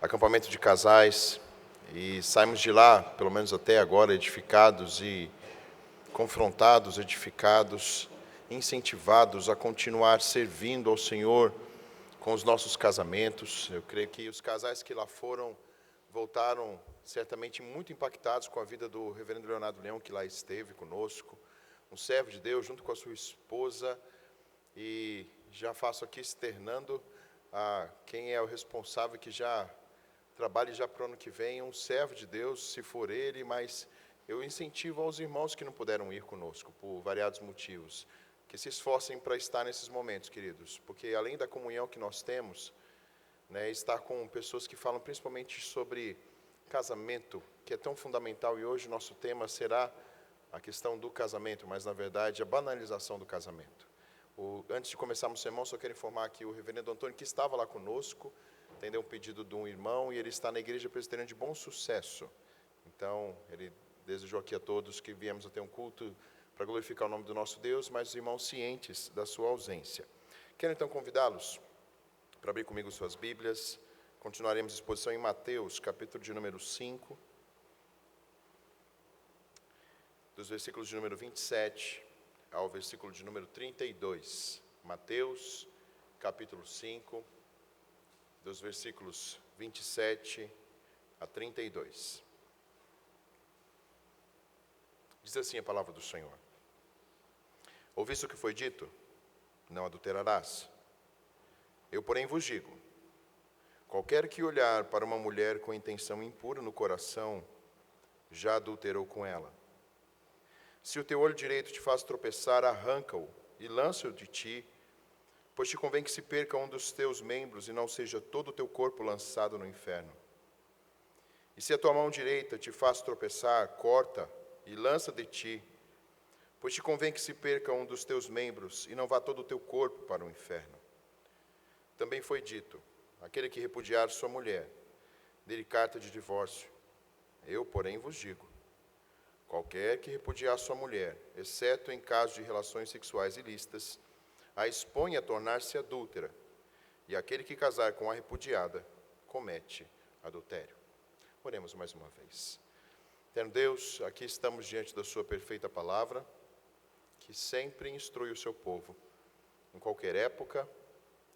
acampamento de casais, e saímos de lá, pelo menos até agora, edificados e confrontados, edificados, incentivados a continuar servindo ao Senhor com os nossos casamentos. Eu creio que os casais que lá foram voltaram certamente muito impactados com a vida do reverendo Leonardo Leão, que lá esteve conosco, um servo de Deus junto com a sua esposa. E já faço aqui externando a quem é o responsável, que já trabalhe já para o ano que vem, um servo de Deus, se for ele, mas eu incentivo aos irmãos que não puderam ir conosco, por variados motivos, que se esforcem para estar nesses momentos, queridos, porque além da comunhão que nós temos, estar com pessoas que falam principalmente sobre casamento, que é tão fundamental, e hoje o nosso tema será a questão do casamento, mas na verdade a banalização do casamento. Antes de começarmos o sermão, só quero informar que o reverendo Antônio, que estava lá conosco, atendeu um pedido de um irmão, e ele está na Igreja Presbiteriana de Bom Sucesso. Então, ele desejou aqui a todos que viemos a ter um culto para glorificar o nome do nosso Deus, mas os irmãos cientes da sua ausência. Quero então convidá-los para abrir comigo suas Bíblias. Continuaremos a exposição em Mateus, capítulo de número 5, dos versículos de número 27 ao versículo de número 32. Mateus, capítulo 5, dos versículos 27 a 32. Diz assim a palavra do Senhor: Ouviste o que foi dito? Não adulterarás. Eu, porém, vos digo: qualquer que olhar para uma mulher com intenção impura no coração, já adulterou com ela. Se o teu olho direito te faz tropeçar, arranca-o e lança-o de ti, pois te convém que se perca um dos teus membros e não seja todo o teu corpo lançado no inferno. E se a tua mão direita te faz tropeçar, corta e lança de ti, pois te convém que se perca um dos teus membros e não vá todo o teu corpo para o inferno. Também foi dito: aquele que repudiar sua mulher, dê-lhe carta de divórcio. Eu, porém, vos digo: qualquer que repudiar sua mulher, exceto em caso de relações sexuais ilícitas, a expõe a tornar-se adúltera, e aquele que casar com a repudiada comete adultério. Oremos mais uma vez. Eterno Deus, aqui estamos diante da sua perfeita palavra, que sempre instrui o seu povo, em qualquer época,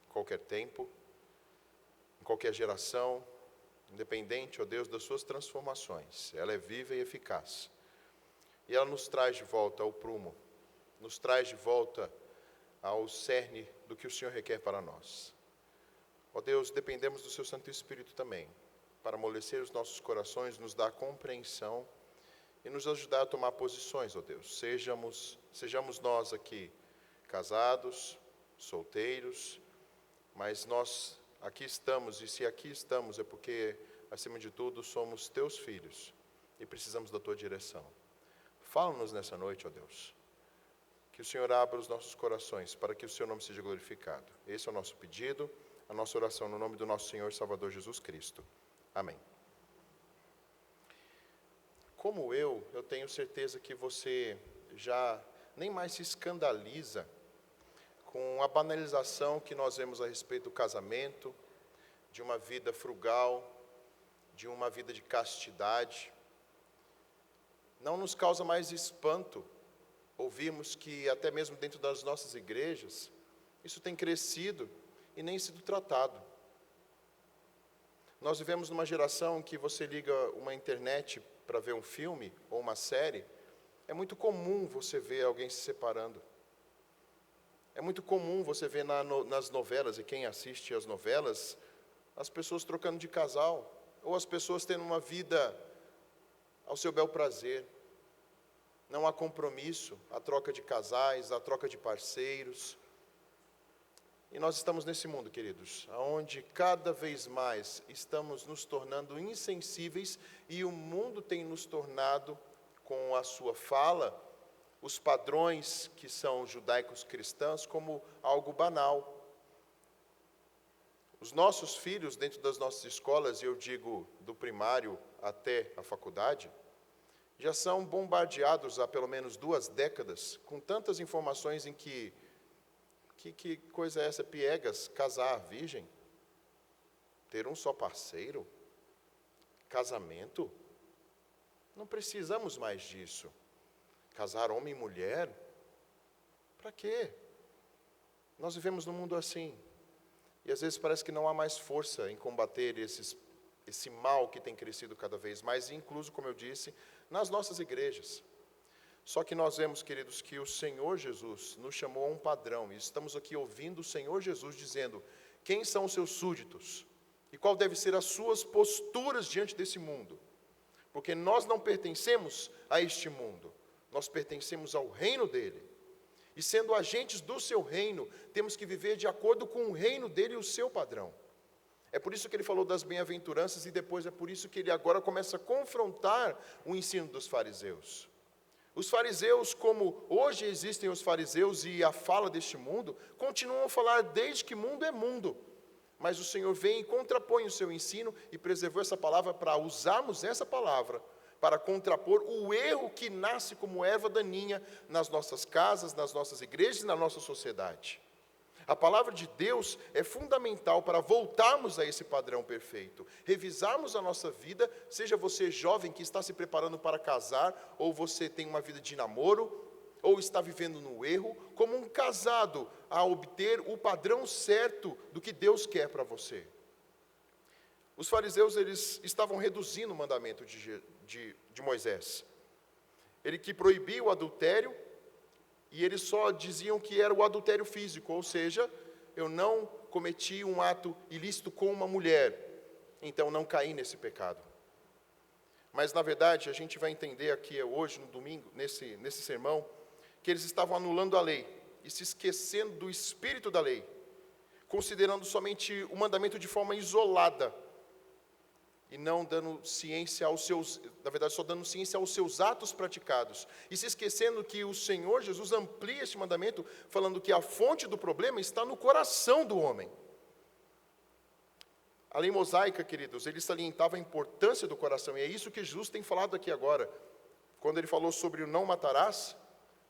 em qualquer tempo, em qualquer geração, independente, ó Deus, das suas transformações. Ela é viva e eficaz. E ela nos traz de volta ao prumo, nos traz de volta ao cerne do que o Senhor requer para nós. Ó Deus, dependemos do seu Santo Espírito também, para amolecer os nossos corações, nos dar compreensão e nos ajudar a tomar posições, ó Deus. Sejamos nós aqui casados, solteiros, mas nós aqui estamos, e se aqui estamos é porque, acima de tudo, somos teus filhos e precisamos da tua direção. Fala-nos nessa noite, ó Deus, que o Senhor abra os nossos corações para que o seu nome seja glorificado. Esse é o nosso pedido, a nossa oração no nome do nosso Senhor e Salvador Jesus Cristo. Amém. Como eu tenho certeza que você já nem mais se escandaliza com a banalização que nós vemos a respeito do casamento, de uma vida frugal, de uma vida de castidade. Não nos causa mais espanto ouvirmos que até mesmo dentro das nossas igrejas, isso tem crescido e nem sido tratado. Nós vivemos numa geração em que você liga uma internet para ver um filme ou uma série, é muito comum você ver alguém se separando. É muito comum você ver nas novelas, e quem assiste às novelas, as pessoas trocando de casal, ou as pessoas tendo uma vida ao seu bel prazer. Não há compromisso, a troca de casais, a troca de parceiros. E nós estamos nesse mundo, queridos, onde cada vez mais estamos nos tornando insensíveis e o mundo tem nos tornado, com a sua fala, os padrões que são judaicos cristãos, como algo banal. Os nossos filhos, dentro das nossas escolas, e eu digo do primário até a faculdade, já são bombardeados há pelo menos 2 décadas, com tantas informações em que coisa é essa? Piegas, casar virgem? Ter um só parceiro? casamento? Não precisamos mais disso. Casar homem e mulher? Para quê? Nós vivemos num mundo assim. E às vezes parece que não há mais força em combater esse mal que tem crescido cada vez mais, incluso, como eu disse, nas nossas igrejas. Só que nós vemos, queridos, que o Senhor Jesus nos chamou a um padrão. E estamos aqui ouvindo o Senhor Jesus dizendo quem são os seus súditos e qual deve ser as suas posturas diante desse mundo. Porque nós não pertencemos a este mundo, nós pertencemos ao reino dele. E sendo agentes do seu reino, temos que viver de acordo com o reino dele e o seu padrão. É por isso que ele falou das bem-aventuranças e depois é por isso que ele agora começa a confrontar o ensino dos fariseus. Os fariseus, como hoje existem os fariseus e a fala deste mundo, continuam a falar desde que mundo é mundo. Mas o Senhor vem e contrapõe o seu ensino e preservou essa palavra para usarmos essa palavra para contrapor o erro que nasce como erva daninha nas nossas casas, nas nossas igrejas e na nossa sociedade. A palavra de Deus é fundamental para voltarmos a esse padrão perfeito, revisarmos a nossa vida, seja você jovem que está se preparando para casar, ou você tem uma vida de namoro, ou está vivendo no erro, como um casado a obter o padrão certo do que Deus quer para você. Os fariseus, eles estavam reduzindo o mandamento de Moisés. Ele que proibia o adultério, e eles só diziam que era o adultério físico, ou seja, eu não cometi um ato ilícito com uma mulher, então não caí nesse pecado. Mas, na verdade, a gente vai entender aqui hoje, no domingo, nesse sermão, que eles estavam anulando a lei e se esquecendo do espírito da lei, considerando somente o mandamento de forma isolada, e não dando ciência aos seus, na verdade, só dando ciência aos seus atos praticados, e se esquecendo que o Senhor Jesus amplia este mandamento, falando que a fonte do problema está no coração do homem. A lei mosaica, queridos, ele salientava a importância do coração, e é isso que Jesus tem falado aqui agora. Quando ele falou sobre o não matarás,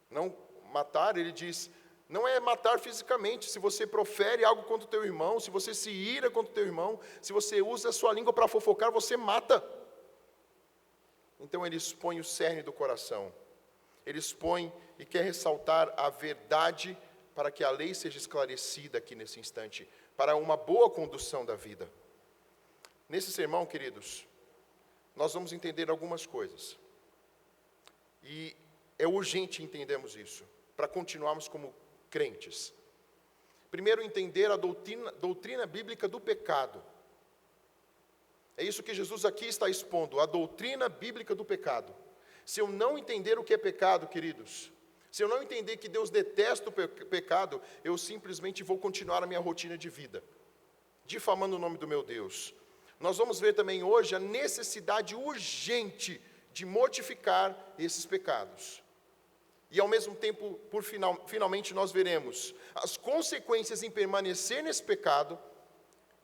não matar, ele diz, não é matar fisicamente. Se você profere algo contra o teu irmão, se você se ira contra o teu irmão, se você usa a sua língua para fofocar, você mata. Então ele expõe o cerne do coração. Ele expõe e quer ressaltar a verdade para que a lei seja esclarecida aqui nesse instante, para uma boa condução da vida. Nesse sermão, queridos, nós vamos entender algumas coisas. E é urgente entendermos isso, para continuarmos como crentes. Primeiro, entender a doutrina bíblica do pecado. É isso que Jesus aqui está expondo, a doutrina bíblica do pecado. Se eu não entender o que é pecado, queridos, se eu não entender que Deus detesta o pecado, eu simplesmente vou continuar a minha rotina de vida, difamando o nome do meu Deus. Nós vamos ver também hoje a necessidade urgente de mortificar esses pecados. E ao mesmo tempo, finalmente nós veremos as consequências em permanecer nesse pecado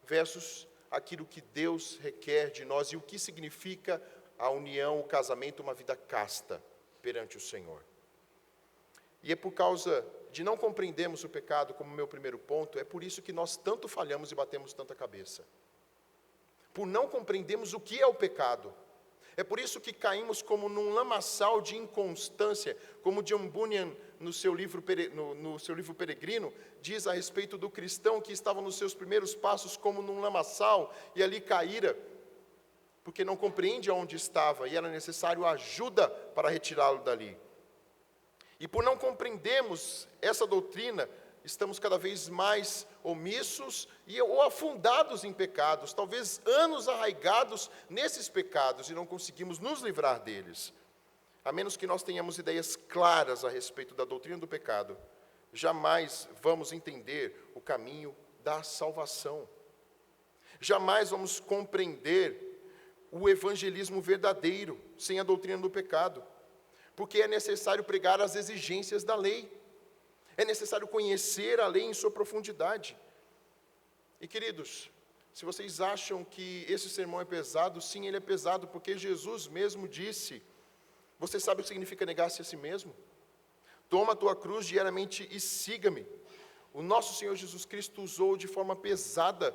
versus aquilo que Deus requer de nós e o que significa a união, o casamento, uma vida casta perante o Senhor. E é por causa de não compreendermos o pecado como meu primeiro ponto, é por isso que nós tanto falhamos e batemos tanta cabeça. Por não compreendermos o que é o pecado. É por isso que caímos como num lamaçal de inconstância, como John Bunyan, no seu livro Peregrino, diz a respeito do cristão que estava nos seus primeiros passos como num lamaçal, e ali caíra, porque não compreende aonde estava, e era necessário ajuda para retirá-lo dali. E por não compreendermos essa doutrina, estamos cada vez mais omissos ou afundados em pecados, talvez anos arraigados nesses pecados e não conseguimos nos livrar deles. A menos que nós tenhamos ideias claras a respeito da doutrina do pecado, jamais vamos entender o caminho da salvação. Jamais vamos compreender o evangelismo verdadeiro sem a doutrina do pecado, porque é necessário pregar as exigências da lei. É necessário conhecer a lei em sua profundidade. E queridos, se vocês acham que esse sermão é pesado, sim, ele é pesado, porque Jesus mesmo disse, você sabe o que significa negar-se a si mesmo? Toma a tua cruz diariamente e siga-me. O nosso Senhor Jesus Cristo usou de forma pesada,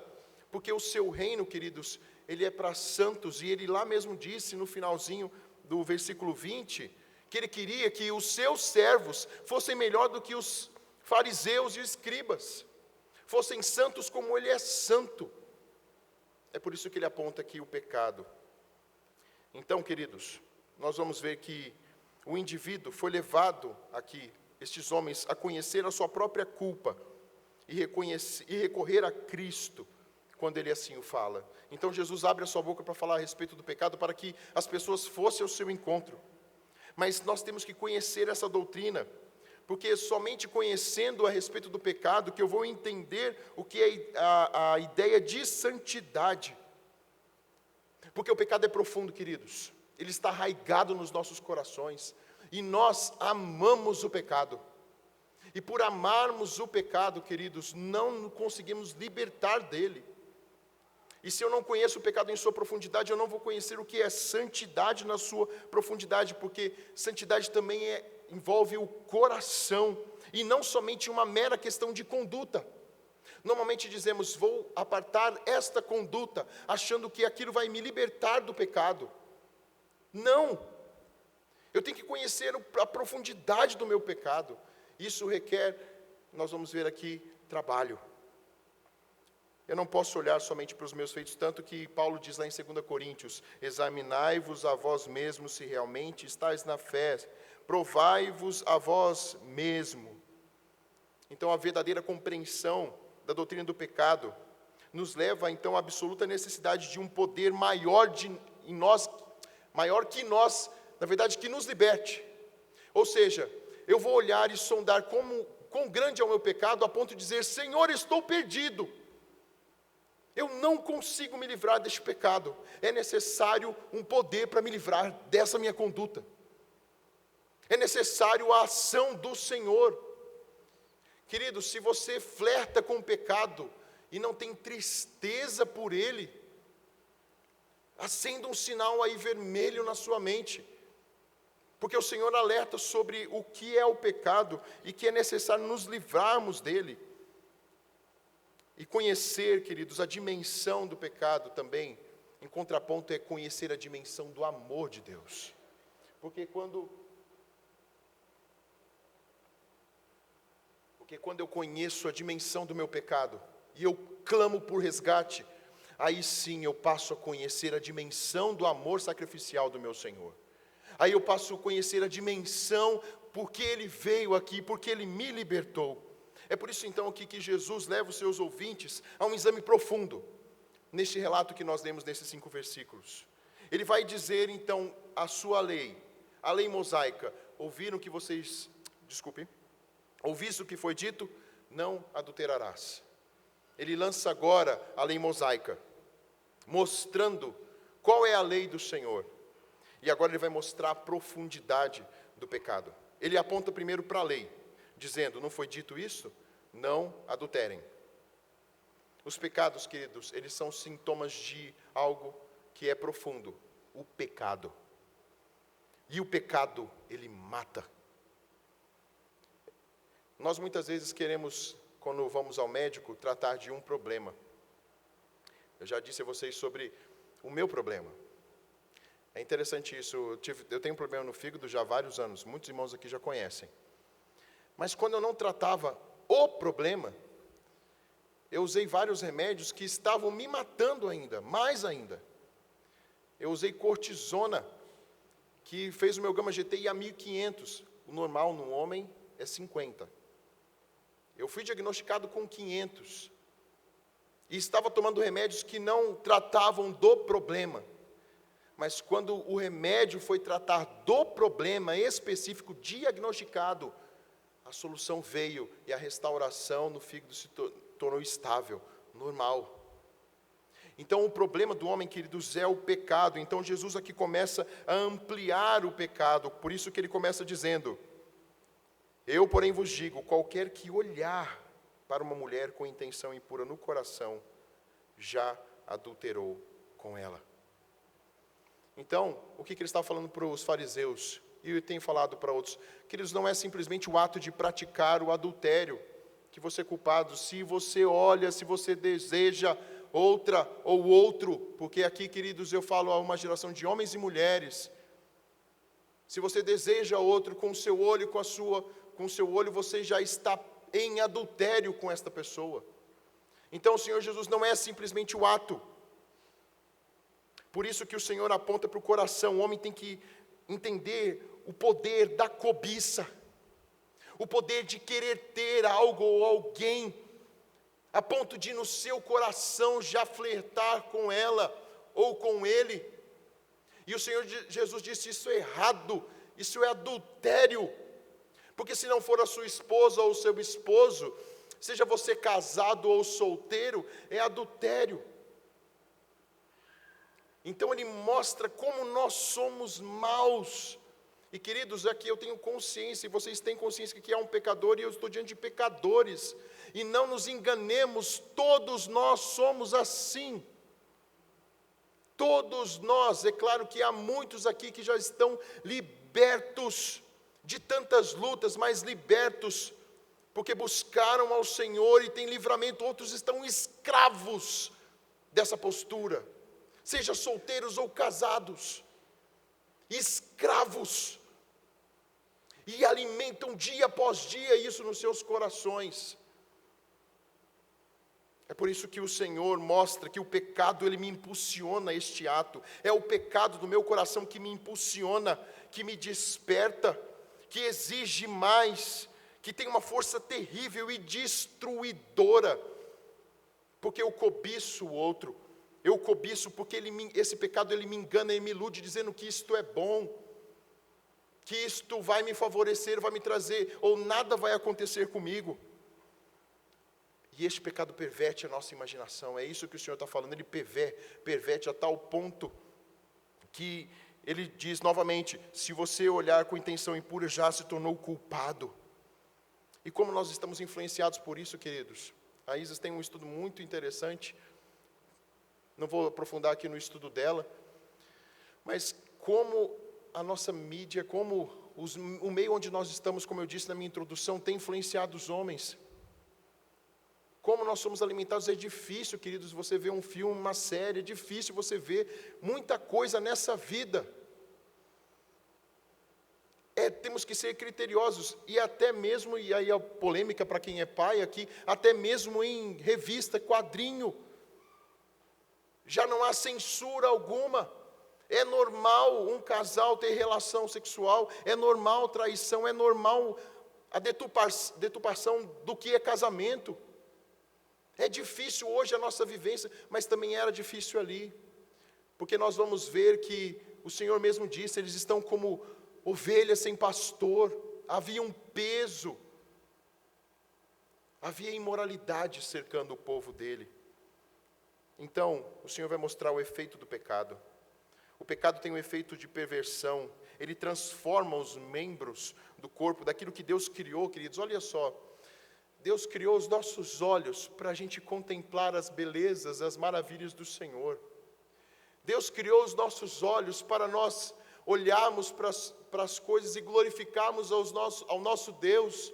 porque o seu reino, queridos, ele é para santos, e ele lá mesmo disse no finalzinho do versículo 20, que ele queria que os seus servos fossem melhor do que os fariseus e escribas, fossem santos como ele é santo. É por isso que ele aponta aqui o pecado. Então, queridos, nós vamos ver que o indivíduo foi levado aqui, estes homens, a conhecer a sua própria culpa e recorrer a Cristo, quando ele assim o fala. Então Jesus abre a sua boca para falar a respeito do pecado, para que as pessoas fossem ao seu encontro. Mas nós temos que conhecer essa doutrina, porque somente conhecendo a respeito do pecado que eu vou entender o que é a ideia de santidade. Porque o pecado é profundo, queridos. Ele está arraigado nos nossos corações. E nós amamos o pecado. E por amarmos o pecado, queridos, não conseguimos libertar dele. E se eu não conheço o pecado em sua profundidade, eu não vou conhecer o que é santidade na sua profundidade, porque santidade também envolve o coração, e não somente uma mera questão de conduta. Normalmente dizemos, vou apartar esta conduta, achando que aquilo vai me libertar do pecado. Não! Eu tenho que conhecer a profundidade do meu pecado. Isso requer, nós vamos ver aqui, trabalho. Eu não posso olhar somente para os meus feitos, tanto que Paulo diz lá em 2 Coríntios, examinai-vos a vós mesmos se realmente estáis na fé, provai-vos a vós mesmo. Então a verdadeira compreensão da doutrina do pecado nos leva então à absoluta necessidade de um poder maior em nós, maior que nós, na verdade, que nos liberte. Ou seja, eu vou olhar e sondar quão grande é o meu pecado, a ponto de dizer, Senhor, estou perdido. Eu não consigo me livrar deste pecado. É necessário um poder para me livrar dessa minha conduta. É necessário a ação do Senhor. Querido, se você flerta com o pecado e não tem tristeza por ele, acenda um sinal aí vermelho na sua mente. Porque o Senhor alerta sobre o que é o pecado e que é necessário nos livrarmos dele. E conhecer, queridos, a dimensão do pecado também, em contraponto, é conhecer a dimensão do amor de Deus. Porque quando eu conheço a dimensão do meu pecado, e eu clamo por resgate, aí sim eu passo a conhecer a dimensão do amor sacrificial do meu Senhor. Aí eu passo a conhecer a dimensão porque Ele veio aqui, porque Ele me libertou. É por isso então que Jesus leva os seus ouvintes a um exame profundo, neste relato que nós lemos nesses 5 versículos. Ele vai dizer então a sua lei, a lei mosaica, ouviste o que foi dito, não adulterarás. Ele lança agora a lei mosaica, mostrando qual é a lei do Senhor. E agora ele vai mostrar a profundidade do pecado. Ele aponta primeiro para a lei, dizendo, não foi dito isso? Não adulterem. Os pecados, queridos, eles são sintomas de algo que é profundo, o pecado. E o pecado, ele mata. Nós muitas vezes queremos, quando vamos ao médico, tratar de um problema. Eu já disse a vocês sobre o meu problema. É interessante isso, eu tenho um problema no fígado já há vários anos, muitos irmãos aqui já conhecem. Mas quando eu não tratava o problema, eu usei vários remédios que estavam me matando ainda, mais ainda. Eu usei cortisona, que fez o meu gama GT ir a 1500, o normal no homem é 50. Eu fui diagnosticado com 500, e estava tomando remédios que não tratavam do problema. Mas quando o remédio foi tratar do problema específico, diagnosticado, a solução veio e a restauração no fígado se tornou estável, normal. Então o problema do homem, queridos, é o pecado. Então Jesus aqui começa a ampliar o pecado, por isso que ele começa dizendo, eu porém vos digo, qualquer que olhar para uma mulher com intenção impura no coração, já adulterou com ela. Então, o que ele estava falando para os fariseus, e eu tenho falado para outros, queridos, não é simplesmente o ato de praticar o adultério, que você é culpado. Se você olha, se você deseja outra ou outro, porque aqui, queridos, eu falo a uma geração de homens e mulheres. Se você deseja outro com o seu olho, com o seu olho, você já está em adultério com esta pessoa. Então o Senhor Jesus não é simplesmente o ato. Por isso que o Senhor aponta para o coração. O homem tem que entender o poder da cobiça, o poder de querer ter algo ou alguém, a ponto de no seu coração já flertar com ela ou com ele. E o Senhor Jesus disse: isso é errado, isso é adultério, porque se não for a sua esposa ou o seu esposo, seja você casado ou solteiro, é adultério. Então ele mostra como nós somos maus. E queridos, aqui eu tenho consciência, e vocês têm consciência que há um pecador, e eu estou diante de pecadores. E não nos enganemos, todos nós somos assim. Todos nós, é claro que há muitos aqui que já estão libertos de tantas lutas, mas libertos, porque buscaram ao Senhor e têm livramento. Outros estão escravos dessa postura, seja solteiros ou casados, escravos, e alimentam dia após dia isso nos seus corações. É por isso que o Senhor mostra que o pecado, ele me impulsiona a este ato. É o pecado do meu coração que me impulsiona, que me desperta, que exige mais, que tem uma força terrível e destruidora, porque eu cobiço o outro. Eu cobiço porque esse pecado ele me engana, ele me ilude, dizendo que isto é bom, que isto vai me favorecer, vai me trazer, ou nada vai acontecer comigo. E este pecado perverte a nossa imaginação. É isso que o Senhor está falando. Ele perverte a tal ponto que ele diz novamente: se você olhar com intenção impura, já se tornou culpado. E como nós estamos influenciados por isso, queridos? A Isis tem um estudo muito interessante. Não vou aprofundar aqui no estudo dela, mas como a nossa mídia, como o meio onde nós estamos, como eu disse na minha introdução, tem influenciado os homens. Como nós somos alimentados. É difícil, queridos, você ver um filme, uma série, é difícil você ver muita coisa nessa vida. Temos que ser criteriosos, e até mesmo, e aí a polêmica para quem é pai aqui, até mesmo em revista, quadrinho, já não há censura alguma. É normal um casal ter relação sexual, é normal traição, é normal a deturpação do que é casamento. É difícil hoje a nossa vivência, mas também era difícil ali, porque nós vamos ver que o Senhor mesmo disse: eles estão como ovelhas sem pastor. Havia um peso, havia imoralidade cercando o povo dele. Então, o Senhor vai mostrar o efeito do pecado. O pecado tem um efeito de perversão, ele transforma os membros do corpo, daquilo que Deus criou, queridos. Olha só, Deus criou os nossos olhos para a gente contemplar as belezas, as maravilhas do Senhor. Deus criou os nossos olhos para nós olharmos para as coisas e glorificarmos ao nosso Deus.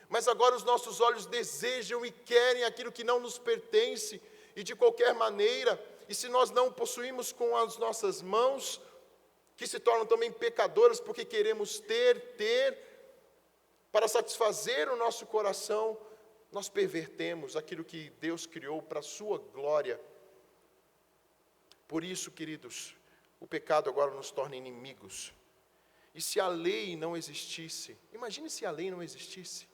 Mas agora os nossos olhos desejam e querem aquilo que não nos pertence, e de qualquer maneira. E se nós não possuímos com as nossas mãos, que se tornam também pecadoras, porque queremos ter, para satisfazer o nosso coração, nós pervertemos aquilo que Deus criou para a sua glória. Por isso, queridos, o pecado agora nos torna inimigos. E se a lei não existisse, imagine se a lei não existisse.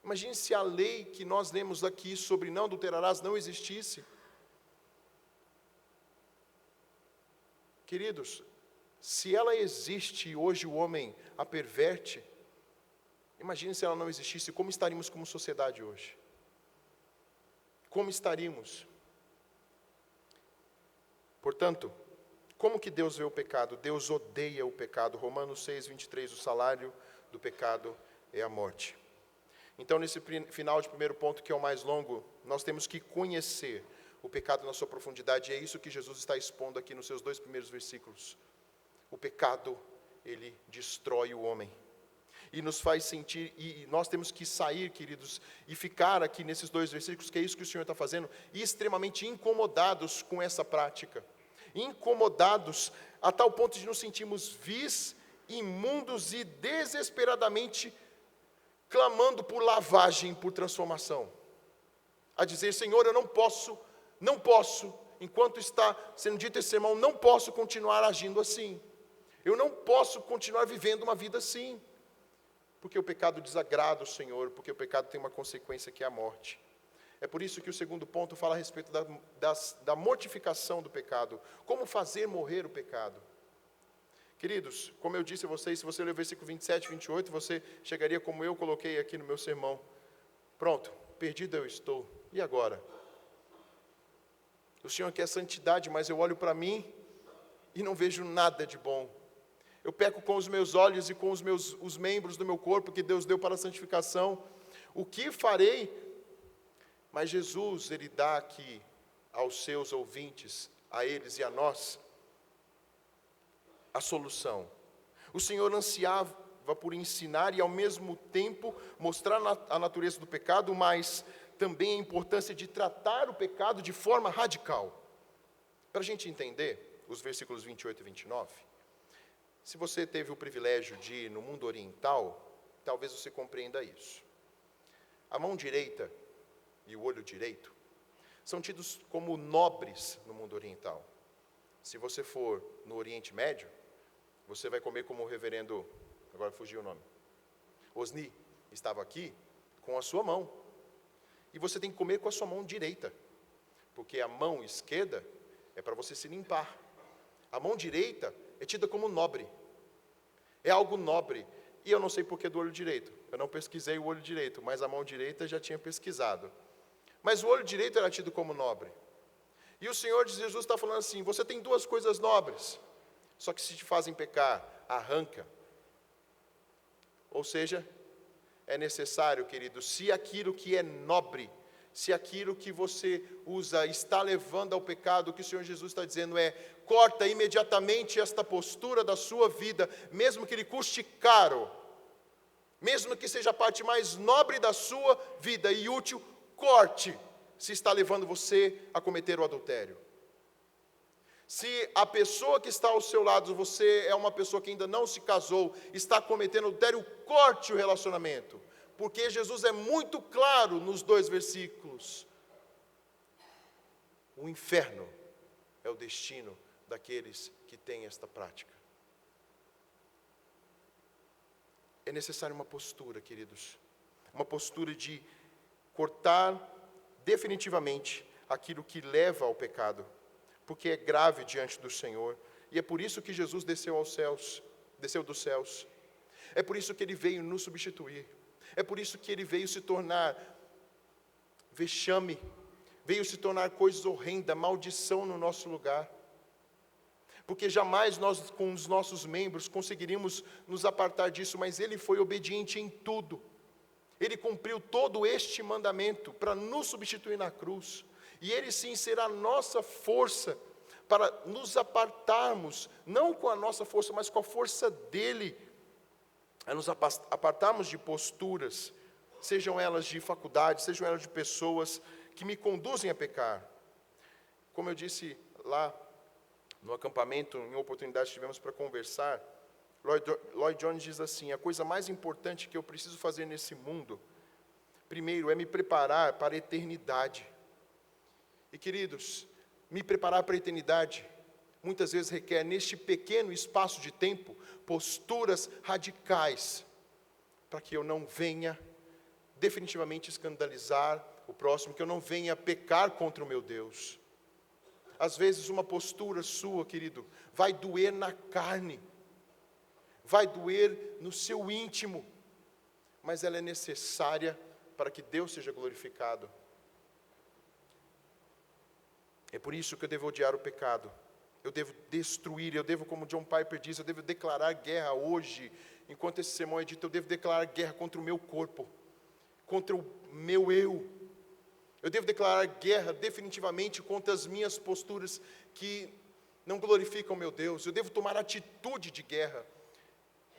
Imagine se a lei que nós lemos aqui sobre não adulterarás não existisse. Queridos, se ela existe e hoje o homem a perverte, imagine se ela não existisse, como estaríamos como sociedade hoje? Como estaríamos? Portanto, como que Deus vê o pecado? Deus odeia o pecado. Romanos 6, 23, o salário do pecado é a morte. Então, nesse final de primeiro ponto, que é o mais longo, nós temos que conhecer o pecado na sua profundidade, e é isso que Jesus está expondo aqui nos seus 2 primeiros versículos. O pecado, ele destrói o homem. e nos faz sentir, e nós temos que sair, queridos, e ficar aqui nesses 2 versículos, que é isso que o Senhor está fazendo, e extremamente incomodados com essa prática. Incomodados a tal ponto de nos sentirmos vis, imundos e desesperadamente clamando por lavagem, por transformação. A dizer, Senhor, eu não posso, enquanto está sendo dito esse sermão, não posso continuar agindo assim. Eu não posso continuar vivendo uma vida assim. Porque o pecado desagrada o Senhor, porque o pecado tem uma consequência que é a morte. É por isso que o segundo ponto fala a respeito da mortificação do pecado. Como fazer morrer o pecado. Queridos, como eu disse a vocês, se você ler o versículo 27 e 28, você chegaria como eu coloquei aqui no meu sermão. Pronto, perdido eu estou. E agora? O Senhor quer santidade, mas eu olho para mim e não vejo nada de bom. Eu peco com os meus olhos e com os membros do meu corpo que Deus deu para a santificação. O que farei? Mas Jesus, Ele dá aqui aos seus ouvintes, a eles e a nós, a solução. O Senhor ansiava por ensinar e ao mesmo tempo mostrar a natureza do pecado, mas também a importância de tratar o pecado de forma radical. Para a gente entender os versículos 28 e 29, se você teve o privilégio de ir no mundo oriental, talvez você compreenda isso. A mão direita e o olho direito são tidos como nobres no mundo oriental. Se você for no Oriente Médio, você vai comer como o reverendo, agora fugiu o nome, Osni, estava aqui com a sua mão. E você tem que comer com a sua mão direita, porque a mão esquerda é para você se limpar. A mão direita é tida como nobre. É algo nobre. E eu não sei porquê do olho direito. Eu não pesquisei o olho direito, mas a mão direita já tinha pesquisado. Mas o olho direito era tido como nobre. E o Senhor Jesus está falando assim, você tem 2 coisas nobres, só que se te fazem pecar, arranca. Ou seja, é necessário, querido, se aquilo que é nobre, se aquilo que você usa está levando ao pecado, o que o Senhor Jesus está dizendo é, corta imediatamente esta postura da sua vida, mesmo que lhe custe caro, mesmo que seja a parte mais nobre da sua vida e útil, corte, se está levando você a cometer o adultério. Se a pessoa que está ao seu lado, você é uma pessoa que ainda não se casou, está cometendo adultério, corte o relacionamento. Porque Jesus é muito claro nos 2 versículos. O inferno é o destino daqueles que têm esta prática. É necessária uma postura, queridos. Uma postura de cortar definitivamente aquilo que leva ao pecado. Porque é grave diante do Senhor. E é por isso que Jesus desceu aos céus, desceu dos céus. É por isso que Ele veio nos substituir. É por isso que Ele veio se tornar vexame, veio se tornar coisa horrenda, maldição no nosso lugar. Porque jamais nós, com os nossos membros, conseguiríamos nos apartar disso, mas Ele foi obediente em tudo. Ele cumpriu todo este mandamento para nos substituir na cruz. E Ele sim será a nossa força para nos apartarmos, não com a nossa força, mas com a força dEle, a nos apartarmos de posturas, sejam elas de faculdade, sejam elas de pessoas que me conduzem a pecar. Como eu disse lá no acampamento, em oportunidade que tivemos para conversar, Lloyd Jones diz assim, a coisa mais importante que eu preciso fazer nesse mundo, primeiro, é me preparar para a eternidade. E queridos, me preparar para a eternidade, muitas vezes requer, neste pequeno espaço de tempo, posturas radicais, para que eu não venha definitivamente escandalizar o próximo, que eu não venha pecar contra o meu Deus. Às vezes uma postura sua, querido, vai doer na carne, vai doer no seu íntimo, mas ela é necessária para que Deus seja glorificado. É por isso que eu devo odiar o pecado. Eu devo destruir, eu devo, como John Piper diz, eu devo declarar guerra hoje. Enquanto esse sermão é dito, eu devo declarar guerra contra o meu corpo, contra o meu eu. Eu devo declarar guerra definitivamente contra as minhas posturas que não glorificam meu Deus. Eu devo tomar atitude de guerra.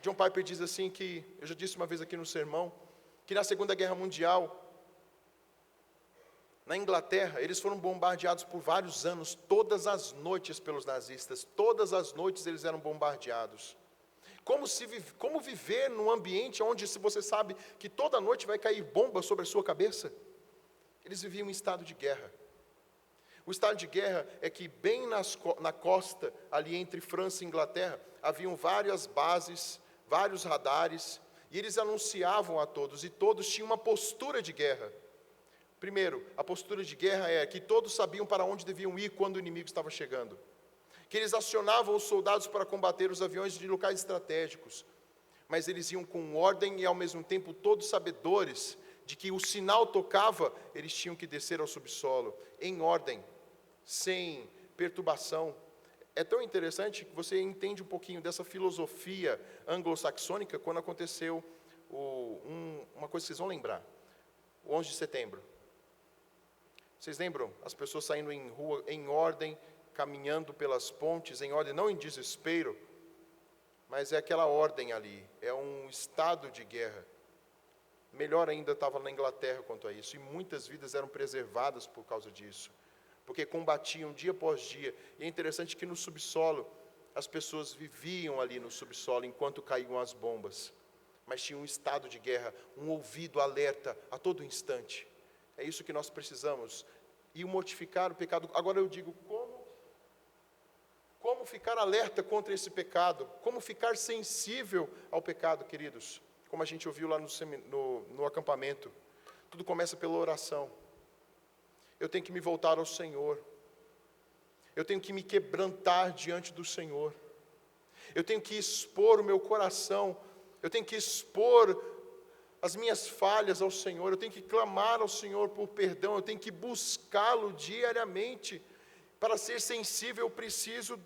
John Piper diz assim que, eu já disse uma vez aqui no sermão, que na Segunda Guerra Mundial, na Inglaterra, eles foram bombardeados por vários anos, todas as noites pelos nazistas, todas as noites eles eram bombardeados. Como viver num ambiente onde se você sabe que toda noite vai cair bomba sobre a sua cabeça? Eles viviam em estado de guerra. O estado de guerra é que bem na costa, ali entre França e Inglaterra, haviam várias bases, vários radares, e eles anunciavam a todos, e todos tinham uma postura de guerra. Primeiro, a postura de guerra é que todos sabiam para onde deviam ir quando o inimigo estava chegando. Que eles acionavam os soldados para combater os aviões de locais estratégicos. Mas eles iam com ordem e ao mesmo tempo todos sabedores de que o sinal tocava, eles tinham que descer ao subsolo, em ordem, sem perturbação. É tão interessante que você entende um pouquinho dessa filosofia anglo-saxônica quando aconteceu uma coisa que vocês vão lembrar, o 11 de setembro. Vocês lembram? As pessoas saindo em rua, em ordem, caminhando pelas pontes, em ordem, não em desespero, mas é aquela ordem ali, é um estado de guerra. Melhor ainda estava na Inglaterra quanto a isso, e muitas vidas eram preservadas por causa disso, porque combatiam dia após dia. E é interessante que no subsolo, as pessoas viviam ali no subsolo enquanto caíam as bombas, mas tinham um estado de guerra, um ouvido alerta a todo instante. É isso que nós precisamos, e mortificar o pecado. Agora eu digo, como ficar alerta contra esse pecado? Como ficar sensível ao pecado, queridos? Como a gente ouviu lá no acampamento, tudo começa pela oração. Eu tenho que me voltar ao Senhor. Eu tenho que me quebrantar diante do Senhor. Eu tenho que expor o meu coração. Eu tenho que expor as minhas falhas ao Senhor, eu tenho que clamar ao Senhor por perdão, eu tenho que buscá-lo diariamente. Para ser sensível, eu preciso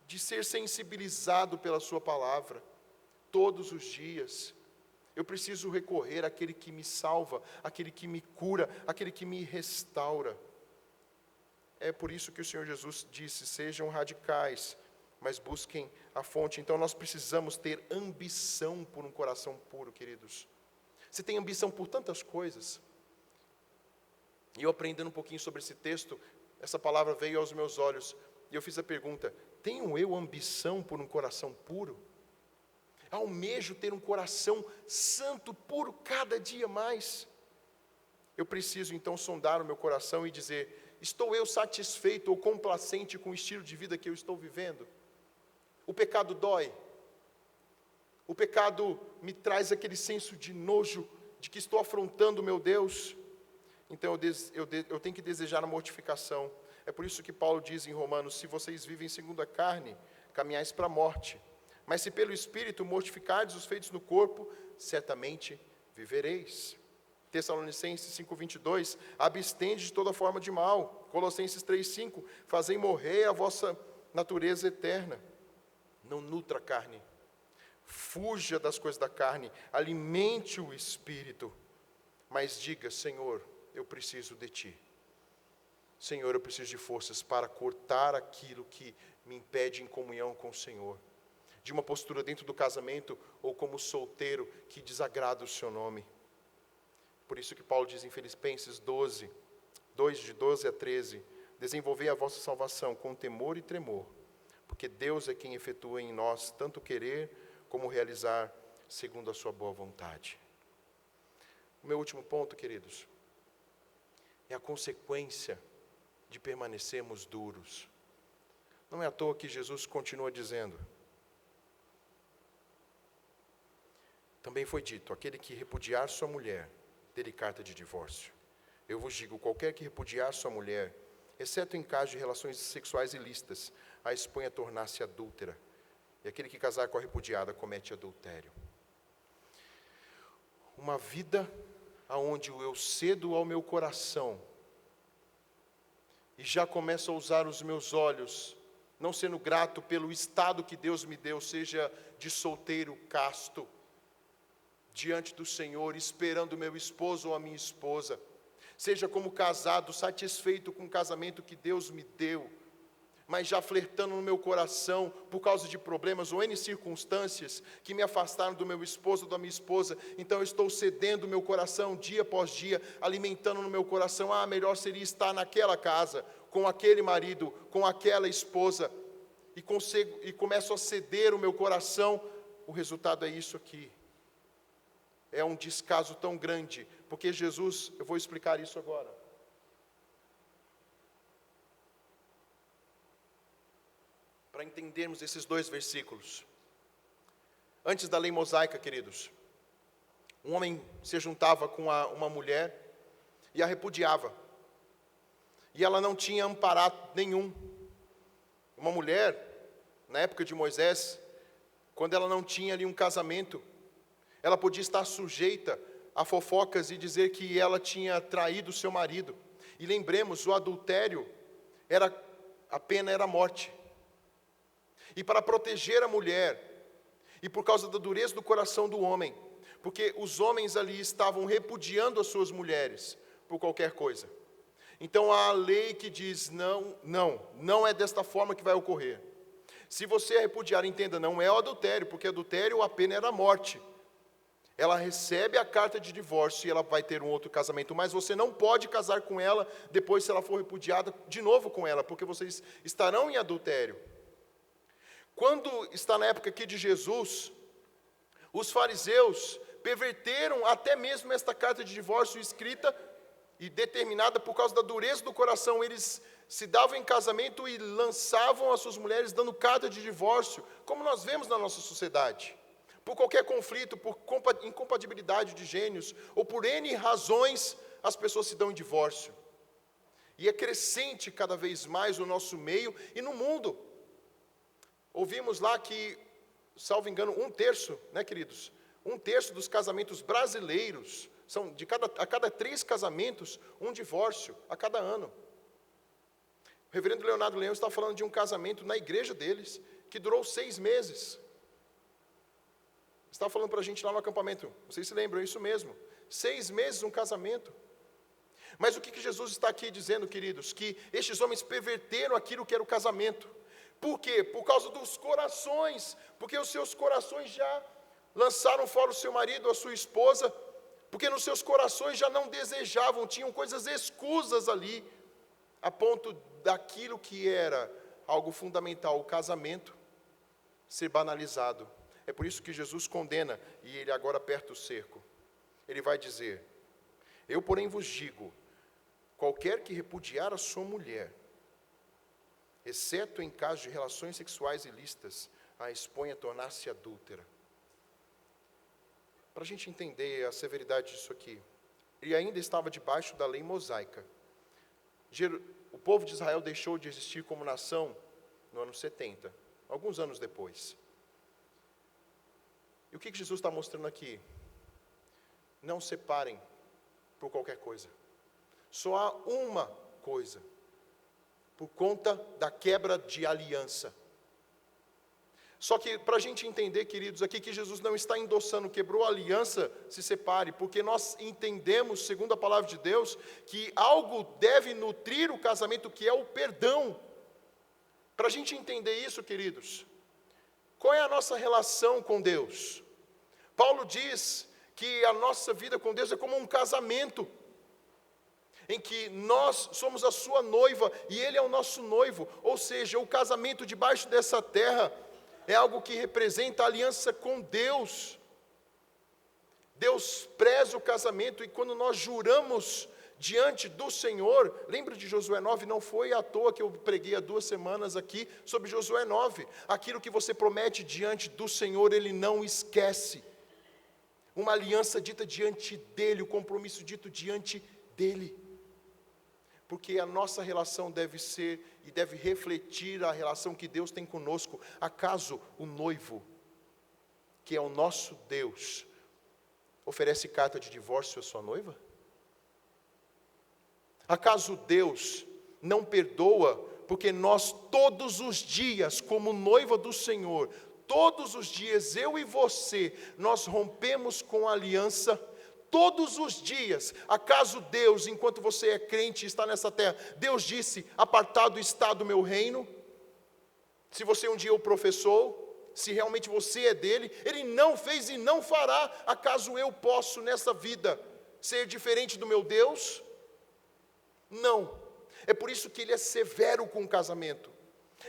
de ser sensibilizado pela sua palavra, todos os dias. Eu preciso recorrer àquele que me salva, àquele que me cura, àquele que me restaura. É por isso que o Senhor Jesus disse, sejam radicais, mas busquem a fonte. Então nós precisamos ter ambição por um coração puro, queridos. Você tem ambição por tantas coisas. E eu aprendendo um pouquinho sobre esse texto, essa palavra veio aos meus olhos, e eu fiz a pergunta, tenho eu ambição por um coração puro? Almejo ter um coração santo, puro, cada dia mais? Eu preciso então sondar o meu coração e dizer, estou eu satisfeito ou complacente com o estilo de vida que eu estou vivendo? O pecado dói. O pecado me traz aquele senso de nojo, de que estou afrontando o meu Deus. Então eu tenho que desejar a mortificação. É por isso que Paulo diz em Romanos, se vocês vivem segundo a carne, caminhais para a morte. Mas se pelo Espírito mortificardes os feitos no corpo, certamente vivereis. Tessalonicenses 5:22, abstende de toda forma de mal. Colossenses 3:5, fazei morrer a vossa natureza eterna. Não nutra a carne. Fuja das coisas da carne, alimente o Espírito, mas diga, Senhor, eu preciso de Ti. Senhor, eu preciso de forças para cortar aquilo que me impede em comunhão com o Senhor. De uma postura dentro do casamento ou como solteiro que desagrada o Seu nome. Por isso que Paulo diz em Filipenses 12, 2 de 12 a 13, desenvolvei a vossa salvação com temor e tremor, porque Deus é quem efetua em nós tanto querer como realizar segundo a sua boa vontade. O meu último ponto, queridos, é a consequência de permanecermos duros. Não é à toa que Jesus continua dizendo, também foi dito, aquele que repudiar sua mulher, dê-lhe carta de divórcio. Eu vos digo, qualquer que repudiar sua mulher, exceto em caso de relações sexuais ilícitas, a expõe a tornar-se adúltera. E aquele que casar com a repudiada comete adultério. Uma vida onde eu cedo ao meu coração e já começo a usar os meus olhos, não sendo grato pelo estado que Deus me deu, seja de solteiro casto, diante do Senhor, esperando o meu esposo ou a minha esposa, seja como casado, satisfeito com o casamento que Deus me deu, mas já flertando no meu coração, por causa de problemas ou N circunstâncias, que me afastaram do meu esposo ou da minha esposa, então eu estou cedendo o meu coração dia após dia, alimentando no meu coração, melhor seria estar naquela casa, com aquele marido, com aquela esposa, e começo a ceder o meu coração. O resultado é isso aqui. É um descaso tão grande, porque Jesus, eu vou explicar isso agora. Para entendermos esses 2 versículos. Antes da lei mosaica, queridos, um homem se juntava com uma mulher e a repudiava. E ela não tinha amparo nenhum. Uma mulher, na época de Moisés, quando ela não tinha ali um casamento, ela podia estar sujeita a fofocas e dizer que ela tinha traído seu marido. E lembremos, o adultério, a pena era a morte. E para proteger a mulher, e por causa da dureza do coração do homem, porque os homens ali estavam repudiando as suas mulheres por qualquer coisa. Então há a lei que diz, não é desta forma que vai ocorrer. Se você repudiar, entenda, não é o adultério, porque adultério a pena era a morte. Ela recebe a carta de divórcio e ela vai ter um outro casamento, mas você não pode casar com ela depois se ela for repudiada de novo com ela, porque vocês estarão em adultério. Quando está na época aqui de Jesus, os fariseus perverteram até mesmo esta carta de divórcio escrita e determinada por causa da dureza do coração. Eles se davam em casamento e lançavam as suas mulheres dando carta de divórcio, como nós vemos na nossa sociedade. Por qualquer conflito, por incompatibilidade de gênios, ou por N razões, as pessoas se dão em divórcio. E é crescente cada vez mais no nosso meio e no mundo. Ouvimos lá que, salvo engano, 1/3, né, queridos? 1/3 dos casamentos brasileiros, a cada 3 casamentos, um divórcio, a cada ano. O reverendo Leonardo Leão está falando de um casamento na igreja deles, que durou 6 meses. Estava falando para a gente lá no acampamento, vocês se lembram, é isso mesmo. 6 meses um casamento. Mas o que Jesus está aqui dizendo, queridos? Que estes homens perverteram aquilo que era o casamento. Por quê? Por causa dos corações, porque os seus corações já lançaram fora o seu marido, a sua esposa, porque nos seus corações já não desejavam, tinham coisas escusas ali, a ponto daquilo que era algo fundamental, o casamento, ser banalizado. É por isso que Jesus condena, e ele agora aperta o cerco. Ele vai dizer, eu porém vos digo, qualquer que repudiar a sua mulher, exceto em caso de relações sexuais ilícitas, a expõe a tornar-se adúltera. Para a gente entender a severidade disso aqui, ele ainda estava debaixo da lei mosaica. O povo de Israel deixou de existir como nação no ano 70, alguns anos depois. E o que Jesus está mostrando aqui? Não separem por qualquer coisa. Só há uma coisa, por conta da quebra de aliança. Só que para a gente entender, queridos, aqui que Jesus não está endossando, quebrou a aliança, se separe, porque nós entendemos, segundo a palavra de Deus, que algo deve nutrir o casamento, que é o perdão. Para a gente entender isso, queridos, qual é a nossa relação com Deus? Paulo diz que a nossa vida com Deus é como um casamento, em que nós somos a sua noiva e Ele é o nosso noivo, ou seja, o casamento debaixo dessa terra é algo que representa a aliança com Deus. Deus preza o casamento e quando nós juramos diante do Senhor, lembra de Josué 9, não foi à toa que eu preguei há 2 semanas aqui sobre Josué 9, aquilo que você promete diante do Senhor, Ele não esquece. Uma aliança dita diante dEle, o compromisso dito diante dEle. Porque a nossa relação deve ser e deve refletir a relação que Deus tem conosco. Acaso o noivo, que é o nosso Deus, oferece carta de divórcio à sua noiva? Acaso Deus não perdoa, porque nós todos os dias, como noiva do Senhor, todos os dias, eu e você, nós rompemos com a aliança. Todos os dias, acaso Deus, enquanto você é crente e está nessa terra, Deus disse, apartado está do meu reino? Se você um dia o professou, se realmente você é dele, ele não fez e não fará. Acaso eu posso nessa vida ser diferente do meu Deus? Não. É por isso que ele é severo com o casamento.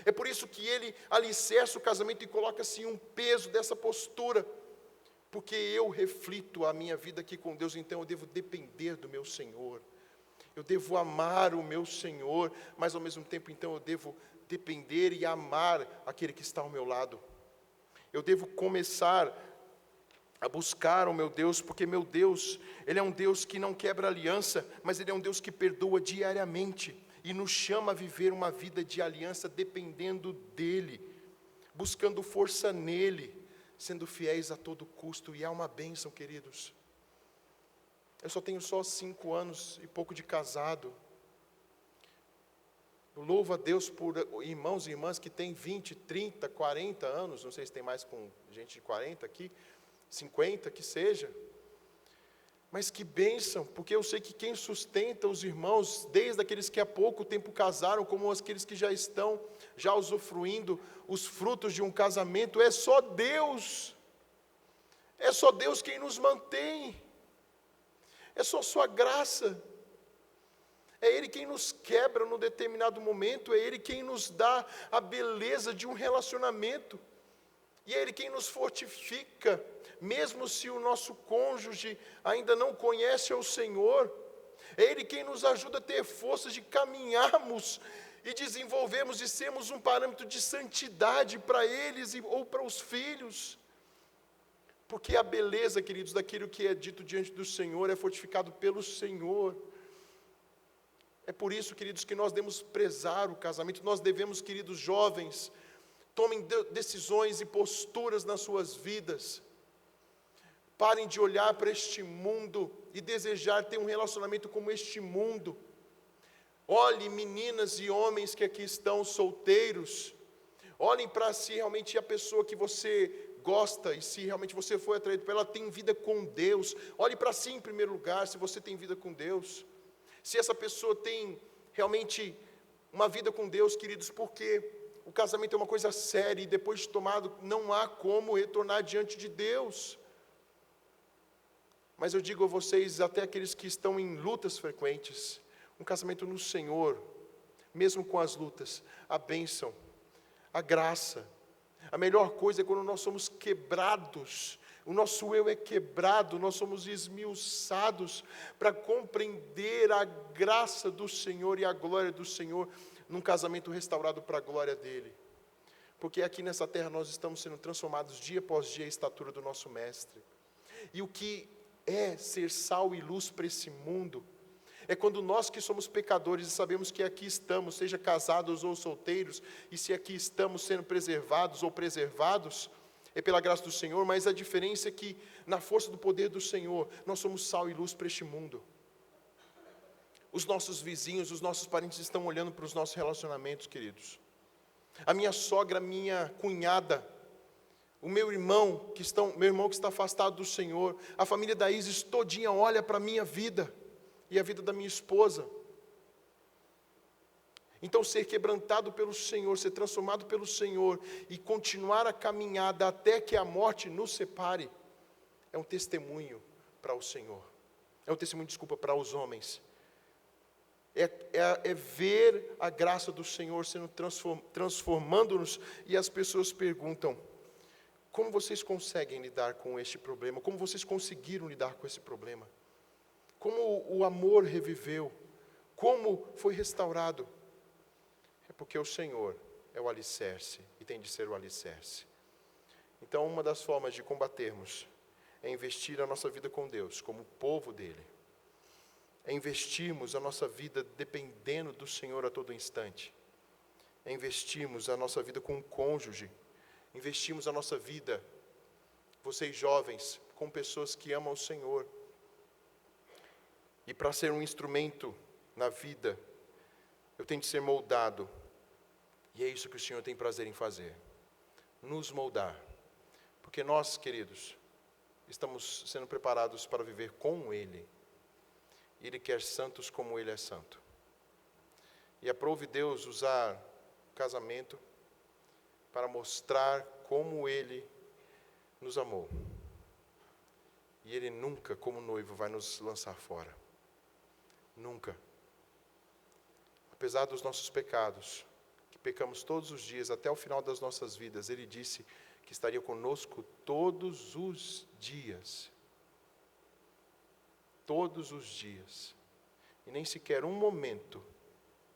É por isso que ele alicerça o casamento e coloca assim um peso dessa postura. Porque eu reflito a minha vida aqui com Deus, então eu devo depender do meu Senhor. Eu devo amar o meu Senhor, mas ao mesmo tempo então eu devo depender e amar aquele que está ao meu lado. Eu devo começar a buscar o meu Deus, porque meu Deus, Ele é um Deus que não quebra aliança, mas Ele é um Deus que perdoa diariamente, e nos chama a viver uma vida de aliança dependendo dEle, buscando força nele, sendo fiéis a todo custo, e é uma bênção, queridos. Eu só tenho 5 anos e pouco de casado. Eu louvo a Deus por irmãos e irmãs que têm 20, 30, 40 anos, não sei se tem mais com gente de 40 aqui, 50, que seja. Mas que bênção, porque eu sei que quem sustenta os irmãos, desde aqueles que há pouco tempo casaram, como aqueles que já estão usufruindo os frutos de um casamento, é só Deus. É só Deus quem nos mantém. É só sua graça. É Ele quem nos quebra num determinado momento, é Ele quem nos dá a beleza de um relacionamento, e é Ele quem nos fortifica, mesmo se o nosso cônjuge ainda não conhece ao Senhor, é Ele quem nos ajuda a ter forças de caminharmos e desenvolvermos e sermos um parâmetro de santidade para eles ou para os filhos, porque a beleza, queridos, daquilo que é dito diante do Senhor é fortificado pelo Senhor. É por isso, queridos, que nós devemos prezar o casamento. Nós devemos, queridos jovens, tomem decisões e posturas nas suas vidas. Parem de olhar para este mundo e desejar ter um relacionamento como este mundo. Olhem, meninas e homens que aqui estão solteiros. Olhem para si realmente a pessoa que você gosta, e se realmente você foi atraído por ela, tem vida com Deus. Olhe para si em primeiro lugar, se você tem vida com Deus. Se essa pessoa tem realmente uma vida com Deus, queridos, porque o casamento é uma coisa séria, e depois de tomado, não há como retornar diante de Deus. Mas eu digo a vocês, até aqueles que estão em lutas frequentes, um casamento no Senhor, mesmo com as lutas, a bênção, a graça, a melhor coisa é quando nós somos quebrados, o nosso eu é quebrado, nós somos esmiuçados para compreender a graça do Senhor e a glória do Senhor num casamento restaurado para a glória dEle. Porque aqui nessa terra nós estamos sendo transformados dia após dia à estatura do nosso Mestre. E o que é ser sal e luz para esse mundo é quando nós que somos pecadores e sabemos que aqui estamos, seja casados ou solteiros, e se aqui estamos sendo preservados ou preservados, é pela graça do Senhor, mas a diferença é que, na força do poder do Senhor, nós somos sal e luz para este mundo. Os nossos vizinhos, os nossos parentes estão olhando para os nossos relacionamentos, queridos. A minha sogra, a minha cunhada, o meu irmão que está afastado do Senhor, a família da Isis todinha olha para a minha vida e a vida da minha esposa. Então, ser quebrantado pelo Senhor, ser transformado pelo Senhor e continuar a caminhada até que a morte nos separe, é um testemunho para o Senhor. É um testemunho, para os homens. É ver a graça do Senhor sendo transformando-nos, e as pessoas perguntam: como vocês conseguem lidar com este problema? Como vocês conseguiram lidar com esse problema? Como o amor reviveu? Como foi restaurado? É porque o Senhor é o alicerce e tem de ser o alicerce. Então, uma das formas de combatermos é investir a nossa vida com Deus, como povo dEle. É investirmos a nossa vida dependendo do Senhor a todo instante. É investirmos a nossa vida com o cônjuge. Investimos a nossa vida, vocês jovens, com pessoas que amam o Senhor. E para ser um instrumento na vida, eu tenho de ser moldado. E é isso que o Senhor tem prazer em fazer. Nos moldar. Porque nós, queridos, estamos sendo preparados para viver com Ele. Ele quer santos como Ele é santo. E aprove Deus usar o casamento para mostrar como Ele nos amou. E Ele nunca, como noivo, vai nos lançar fora. Nunca. Apesar dos nossos pecados, que pecamos todos os dias, até o final das nossas vidas, Ele disse que estaria conosco todos os dias. Todos os dias. E nem sequer um momento,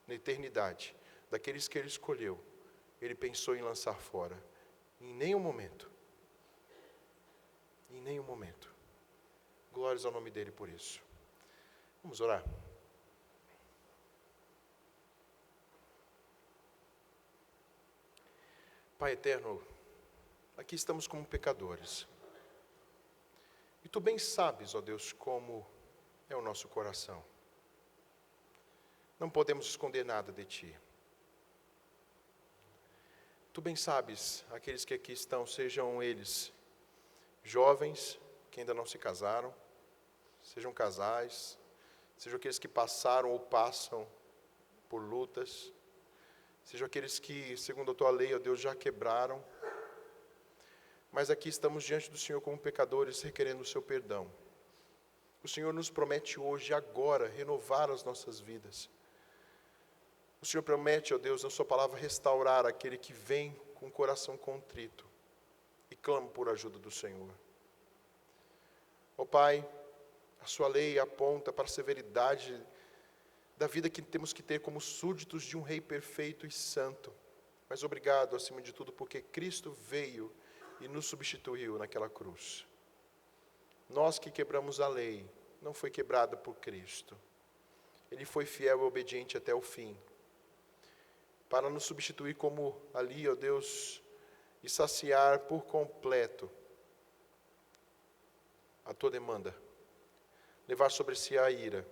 na eternidade, daqueles que Ele escolheu, Ele pensou em lançar fora. Em nenhum momento. Em nenhum momento. Glórias ao nome dEle por isso. Vamos orar. Pai eterno, aqui estamos como pecadores. E Tu bem sabes, ó Deus, como é o nosso coração. Não podemos esconder nada de Ti. Tu bem sabes, aqueles que aqui estão, sejam eles jovens, que ainda não se casaram, sejam casais, sejam aqueles que passaram ou passam por lutas, sejam aqueles que, segundo a Tua lei, ó Deus, já quebraram. Mas aqui estamos diante do Senhor como pecadores, requerendo o Seu perdão. O Senhor nos promete hoje, agora, renovar as nossas vidas. O Senhor promete, ó Deus, na Sua palavra, restaurar aquele que vem com o coração contrito e clama por ajuda do Senhor. Ó Pai, a Sua lei aponta para a severidade da vida que temos que ter como súditos de um Rei perfeito e santo. Mas obrigado, acima de tudo, porque Cristo veio e nos substituiu naquela cruz. Nós que quebramos a lei, não foi quebrada por Cristo. Ele foi fiel e obediente até o fim, para nos substituir como ali, ó Deus, e saciar por completo a Tua demanda. Levar sobre si a ira,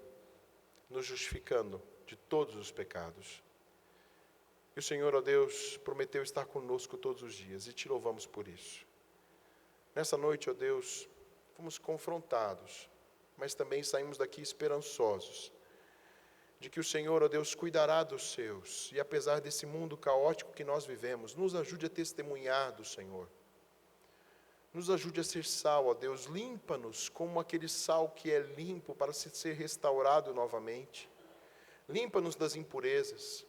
nos justificando de todos os pecados. E o Senhor, ó Deus, prometeu estar conosco todos os dias, e Te louvamos por isso. Nessa noite, ó Deus, fomos confrontados, mas também saímos daqui esperançosos, de que o Senhor, ó Deus, cuidará dos seus, e apesar desse mundo caótico que nós vivemos, nos ajude a testemunhar do Senhor. Nos ajude a ser sal, ó Deus, limpa-nos como aquele sal que é limpo para ser restaurado novamente. Limpa-nos das impurezas,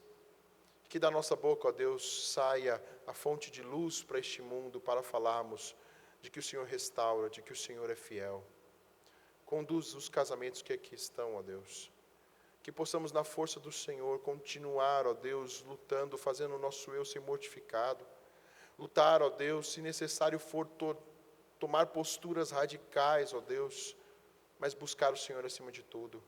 que da nossa boca, ó Deus, saia a fonte de luz para este mundo, para falarmos de que o Senhor restaura, de que o Senhor é fiel. Conduz os casamentos que aqui estão, ó Deus. Que possamos, na força do Senhor, continuar, ó Deus, lutando, fazendo o nosso eu ser mortificado. Lutar, ó Deus, se necessário for tomar posturas radicais, ó Deus, mas buscar o Senhor acima de tudo.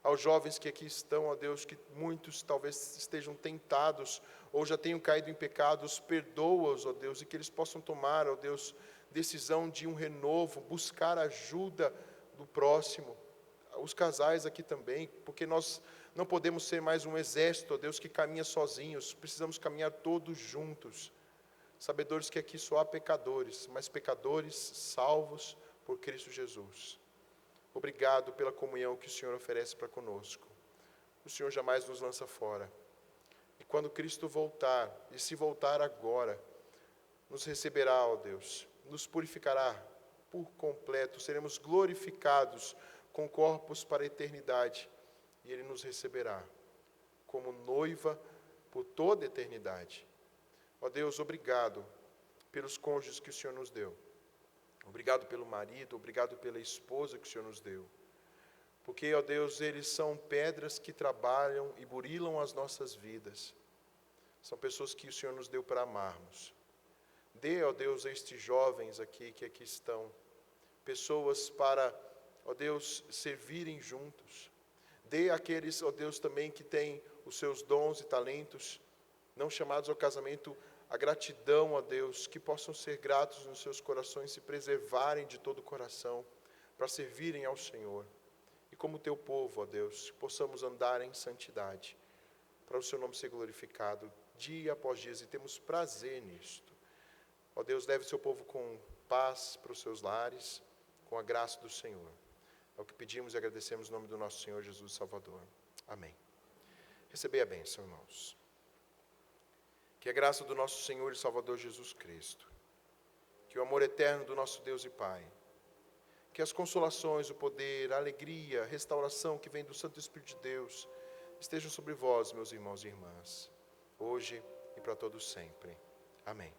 Aos jovens que aqui estão, ó Deus, que muitos talvez estejam tentados ou já tenham caído em pecados, perdoa-os, ó Deus, e que eles possam tomar, ó Deus, decisão de um renovo, buscar ajuda do próximo. Os casais aqui também, porque nós não podemos ser mais um exército, ó Deus, que caminha sozinhos, precisamos caminhar todos juntos, sabedores que aqui só há pecadores, mas pecadores salvos por Cristo Jesus. Obrigado pela comunhão que o Senhor oferece para conosco. O Senhor jamais nos lança fora. E quando Cristo voltar, e se voltar agora, nos receberá, ó Deus, nos purificará por completo, seremos glorificados com corpos para a eternidade, e Ele nos receberá como noiva por toda a eternidade. Ó Deus, obrigado pelos cônjuges que o Senhor nos deu. Obrigado pelo marido, obrigado pela esposa que o Senhor nos deu. Porque, ó Deus, eles são pedras que trabalham e burilam as nossas vidas. São pessoas que o Senhor nos deu para amarmos. Dê, ó Deus, a estes jovens aqui que aqui estão, pessoas para, ó Deus, servirem juntos. Dê àqueles, ó Deus, também que têm os seus dons e talentos, não chamados ao casamento, a gratidão, ó Deus, que possam ser gratos nos seus corações, se preservarem de todo o coração, para servirem ao Senhor. E como teu povo, ó Deus, possamos andar em santidade, para o seu nome ser glorificado, dia após dia, e temos prazer nisto. Ó Deus, leve o seu povo com paz para os seus lares, com a graça do Senhor. É o que pedimos e agradecemos no nome do nosso Senhor Jesus Salvador. Amém. Recebei a bênção, irmãos. Que a graça do nosso Senhor e Salvador Jesus Cristo, que o amor eterno do nosso Deus e Pai, que as consolações, o poder, a alegria, a restauração que vem do Santo Espírito de Deus estejam sobre vós, meus irmãos e irmãs, hoje e para todos sempre. Amém.